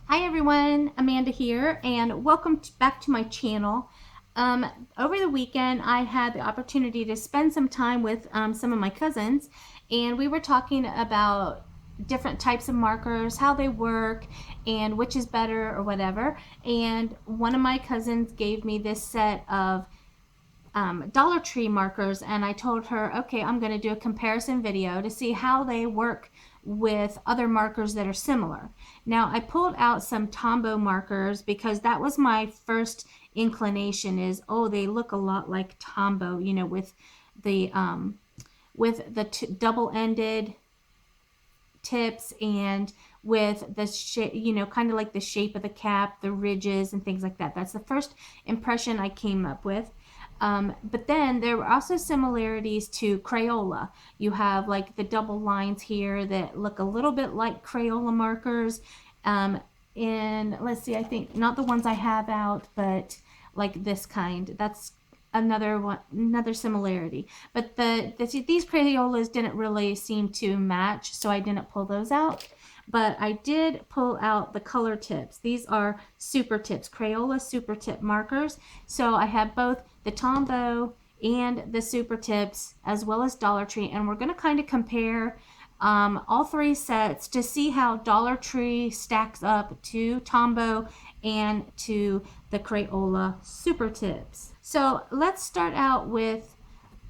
Hi everyone, Amanda here, and welcome back to my channel. Over the weekend, I had the opportunity to spend some time with some of my cousins, and we were talking about different types of markers, how they work, and which is better or whatever. And one of my cousins gave me this set of Dollar Tree markers, and I told her, okay, I'm going to do a comparison video to see how they work with other markers that are similar. Now, I pulled out some Tombow markers because that was my first inclination is, oh, they look a lot like Tombow, you know, the double-ended tips and with the shape, you know, kind of like the shape of the cap, the ridges and things like that. That's the first impression I came up with. But then there were also similarities to Crayola. You have like the double lines here that look a little bit like Crayola markers. And let's see, I think not the ones I have out, but like this kind. That's another one, another similarity. But these Crayolas didn't really seem to match, so I didn't pull those out. But I did pull out the color tips. These are super tips, Crayola super tip markers. So I have both the Tombow and the super tips as well as Dollar Tree, and we're going to kind of compare all three sets to see how Dollar Tree stacks up to Tombow and to the Crayola super tips. So let's start out with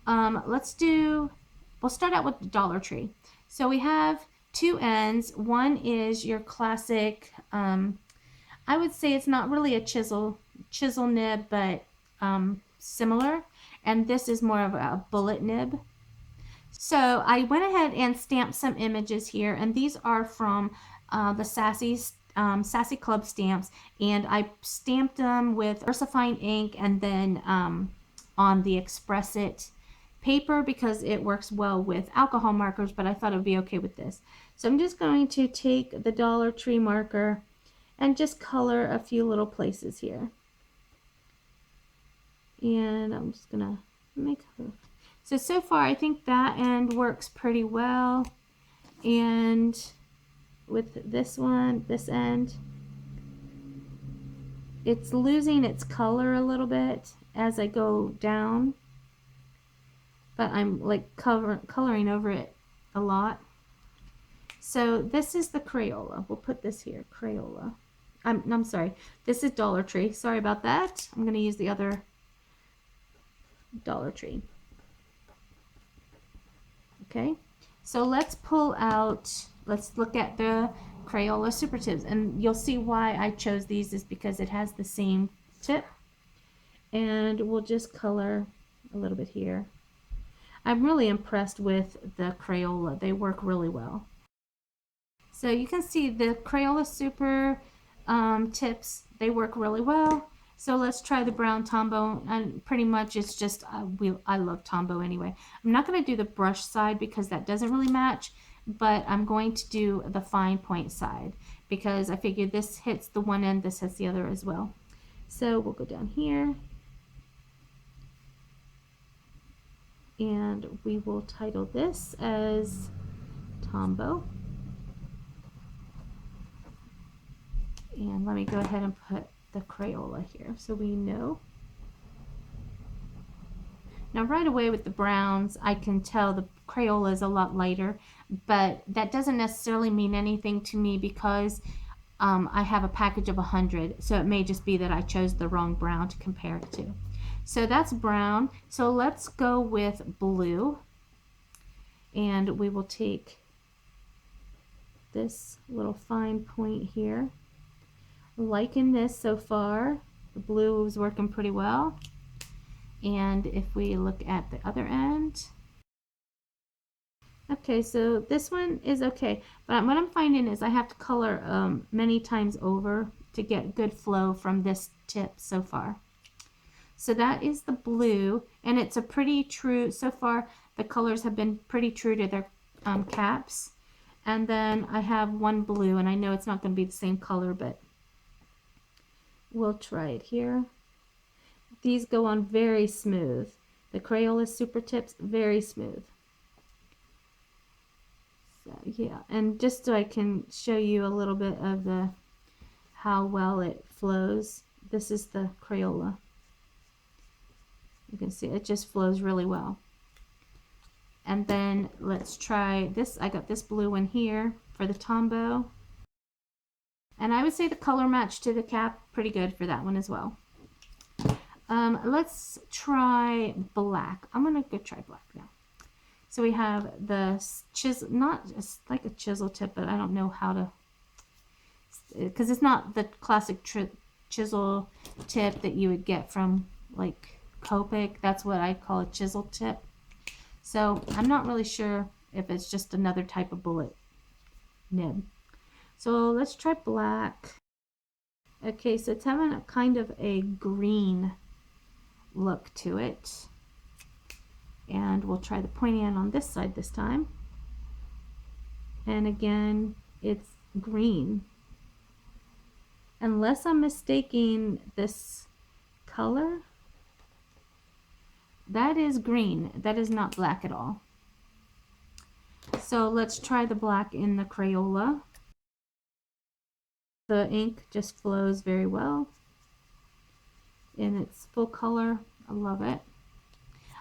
we'll start out with the Dollar Tree. So we have two ends. One is your classic, I would say it's not really a chisel nib, but similar. And this is more of a bullet nib. So I went ahead and stamped some images here, and these are from the Sassy Club stamps, and I stamped them with VersaFine ink and then on the Express It paper because it works well with alcohol markers, but I thought it would be okay with this. So I'm just going to take the Dollar Tree marker and just color a few little places here. And I'm just gonna make so far I think that end works pretty well, and with this one, this end, it's losing its color a little bit as I go down, but I'm like coloring over it a lot. So this is the Crayola. We'll put this here, Crayola. I'm sorry, this is Dollar Tree. Sorry about that. I'm gonna use the other Dollar Tree. Okay, so let's pull out, let's look at the Crayola Supertips, and you'll see why I chose these is because it has the same tip, and we'll just color a little bit here. I'm really impressed with the Crayola. They work really well. So you can see the Crayola Super tips, they work really well. So let's try the brown Tombow, and pretty much it's just, I love Tombow anyway. I'm not going to do the brush side because that doesn't really match, but I'm going to do the fine point side because I figured this hits the one end, this hits the other as well. So we'll go down here and we will title this as Tombow. And let me go ahead and put the Crayola here so we know. Now right away with the browns, I can tell the Crayola is a lot lighter, but that doesn't necessarily mean anything to me because I have a package of 100, so it may just be that I chose the wrong brown to compare it to. So that's brown. So let's go with blue, and we will take this little fine point here. Liking this so far. The blue is working pretty well. And if we look at the other end, okay, so this one is okay, but what I'm finding is I have to color many times over to get good flow from this tip so far. So that is the blue, and it's a pretty true, so far the colors have been pretty true to their caps. And then I have one blue, and I know it's not going to be the same color, but we'll try it here. These go on very smooth. The Crayola Super Tips, very smooth. So yeah, and just so I can show you a little bit of the how well it flows. This is the Crayola. You can see it just flows really well. And then let's try this. I got this blue one here for the Tombow. And I would say the color match to the cap, pretty good for that one as well. Let's try black. I'm gonna go try black now. So we have the chisel, not just like a chisel tip, but I don't know how to, because it's not the classic chisel tip that you would get from like Copic. That's what I call a chisel tip. So I'm not really sure if it's just another type of bullet nib. So let's try black. Okay, so it's having a kind of a green look to it. And we'll try the pointy end on this side this time. And again, it's green. Unless I'm mistaking this color, that is green. That is not black at all. So let's try the black in the Crayola. The ink just flows very well in its full color. I love it.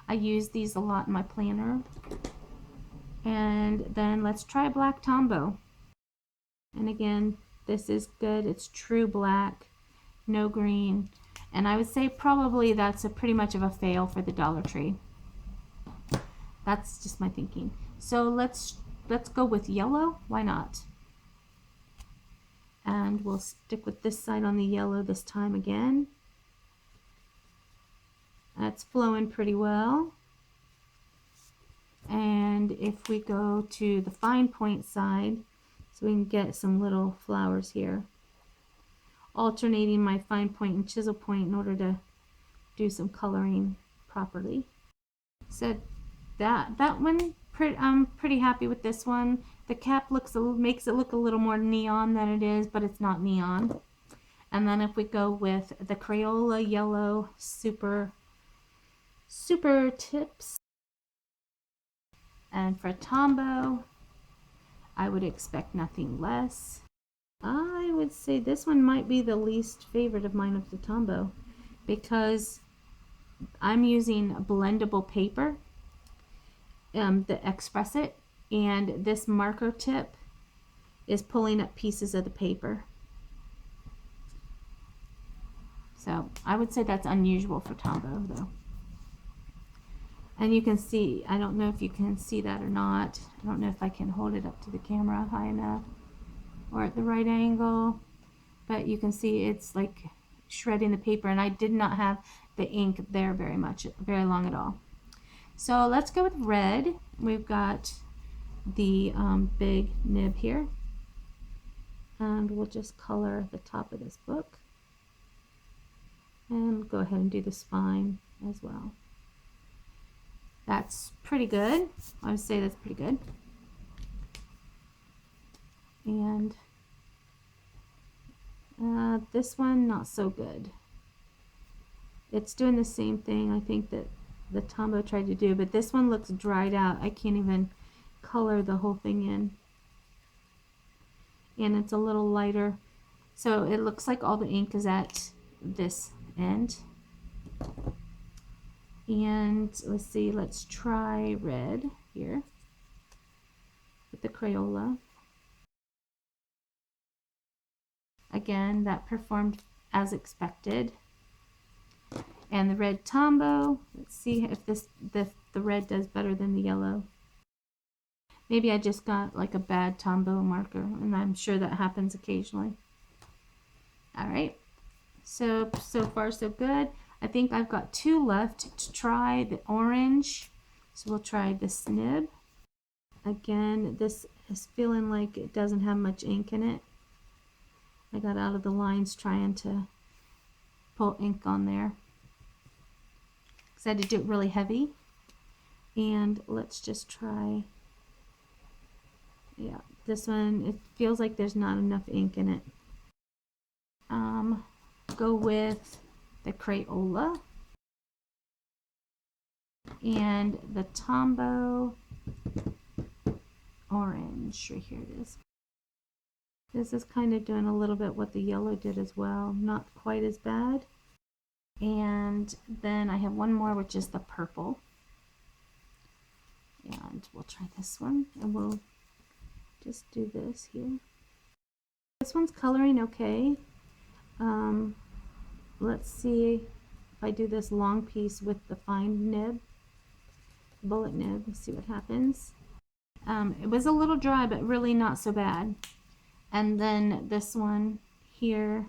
I use these a lot in my planner. And then let's try black Tombow. And again, this is good. It's true black, no green. And I would say probably that's pretty much of a fail for the Dollar Tree. That's just my thinking. So let's go with yellow. Why not? And we'll stick with this side on the yellow this time again. That's flowing pretty well. And if we go to the fine point side, so we can get some little flowers here, alternating my fine point and chisel point in order to do some coloring properly. So that one, I'm pretty happy with this one. The cap makes it look a little more neon than it is, but it's not neon. And then if we go with the Crayola Yellow Super Tips, and for Tombow, I would expect nothing less. I would say this one might be the least favorite of mine of the Tombow, because I'm using blendable paper, the Express It, and this marker tip is pulling up pieces of the paper. So I would say that's unusual for Tombow though. And you can see, I don't know if you can see that or not. I don't know if I can hold it up to the camera high enough or at the right angle, but you can see it's like shredding the paper, and I did not have the ink there very long at all. So let's go with red. We've got the big nib here, and we'll just color the top of this book and go ahead and do the spine as well. That's pretty good. I would say that's pretty good. And this one, not so good. It's doing the same thing I think that the Tombow tried to do, but this one looks dried out. I can't even color the whole thing in. And it's a little lighter. So it looks like all the ink is at this end. And let's see, let's try red here with the Crayola. Again, that performed as expected. And the red Tombow, let's see if the red does better than the yellow. Maybe I just got like a bad Tombow marker, and I'm sure that happens occasionally. All right, so far so good. I think I've got two left to try the orange. So we'll try this nib. Again, this is feeling like it doesn't have much ink in it. I got out of the lines trying to pull ink on there, because I had to do it really heavy. And let's just try, yeah, this one, it feels like there's not enough ink in it. Go with the Crayola and the Tombow orange. Right here it is. This is kind of doing a little bit what the yellow did as well. Not quite as bad. And then I have one more, which is the purple. And we'll try this one, and we'll just do this here. This one's coloring okay. Let's see if I do this long piece with the fine nib, bullet nib. Let's see what happens. It was a little dry, but really not so bad. And then this one here,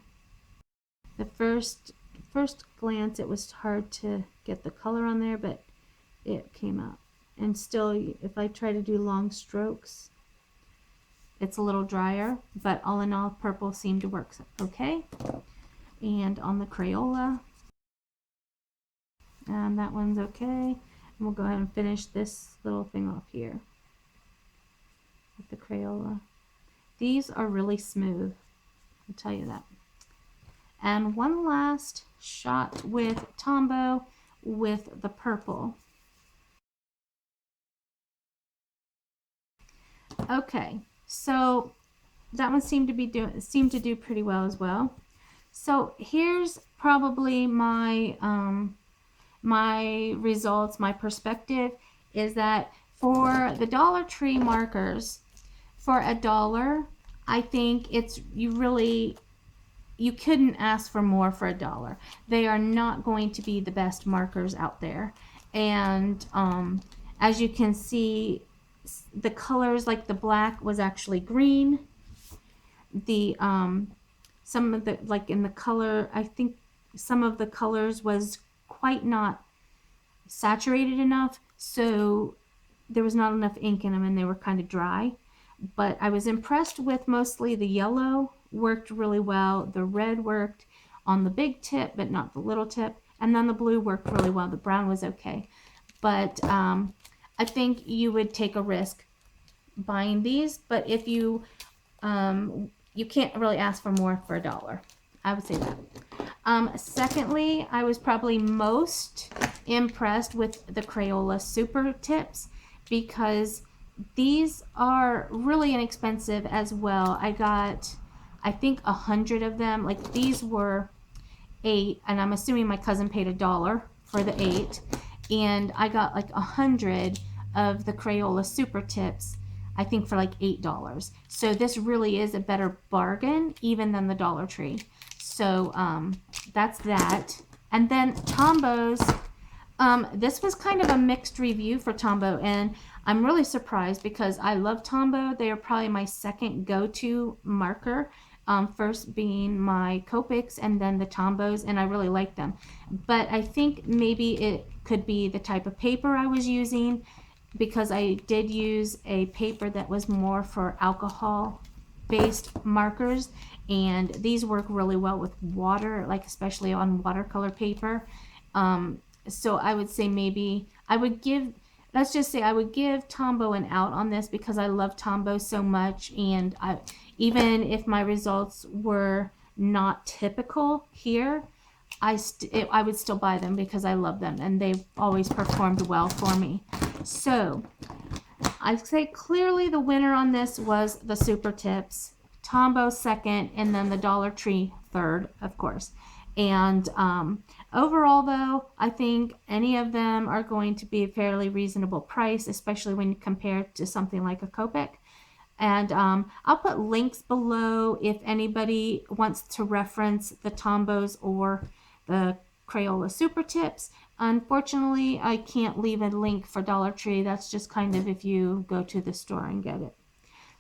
the first glance, it was hard to get the color on there, but it came out. And still, if I try to do long strokes, it's a little drier, but all in all, purple seemed to work okay. And on the Crayola, that one's okay. And we'll go ahead and finish this little thing off here with the Crayola. These are really smooth, I'll tell you that. And one last shot with Tombow with the purple. Okay, so that one seemed to do pretty well as well. So here's probably my my results. My perspective is that for the Dollar Tree markers, for $1, I think you couldn't ask for more for $1. They are not going to be the best markers out there. And as you can see, the colors, like the black was actually green. The some of the, like in the color, I think some of the colors was quite not saturated enough, so there was not enough ink in them and they were kind of dry. But I was impressed with mostly the yellow worked really well. The red worked on the big tip, but not the little tip. And then the blue worked really well. The brown was okay. But I think you would take a risk buying these. But if you, you can't really ask for more for $1. I would say that. Secondly, I was probably most impressed with the Crayola Supertips because these are really inexpensive as well. I got, I think, 100 of them. Like these were 8, and I'm assuming my cousin paid $1 for the 8, and I got like 100 of the Crayola Supertips, I think, for like $8. So this really is a better bargain even than the Dollar Tree. So that's that. And then Tombos. This was kind of a mixed review for Tombow, and I'm really surprised because I love Tombow. They are probably my second go-to marker, first being my Copics and then the Tombos, and I really like them. But I think maybe it could be the type of paper I was using, because I did use a paper that was more for alcohol-based markers, and these work really well with water, like especially on watercolor paper. So I would say maybe I would give, let's just say I would give Tombow an out on this because I love Tombow so much, and even if my results were not typical here, I would still buy them because I love them and they've always performed well for me. So I'd say clearly the winner on this was the Supertips, Tombow second, and then the Dollar Tree third, of course. And overall, though, I think any of them are going to be a fairly reasonable price, especially when you compare it to something like a Copic. And I'll put links below if anybody wants to reference the Tombos or the Crayola Supertips. Unfortunately, I can't leave a link for Dollar Tree. That's just kind of if you go to the store and get it.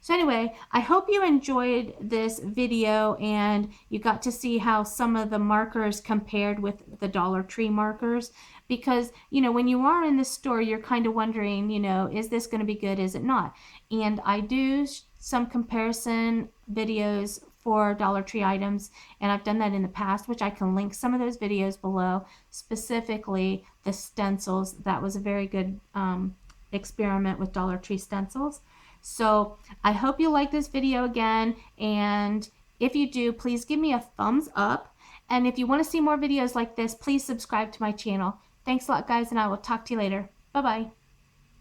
So anyway, I hope you enjoyed this video and you got to see how some of the markers compared with the Dollar Tree markers, because, you know, when you are in the store, you're kind of wondering, you know, is this going to be good? Is it not? And I do some comparison videos for Dollar Tree items, and I've done that in the past, which I can link some of those videos below, specifically the stencils. That was a very good experiment with Dollar Tree stencils. So I hope you like this video again, and if you do, please give me a thumbs up, and if you want to see more videos like this, please subscribe to my channel. Thanks a lot, guys, and I will talk to you later. Bye-bye.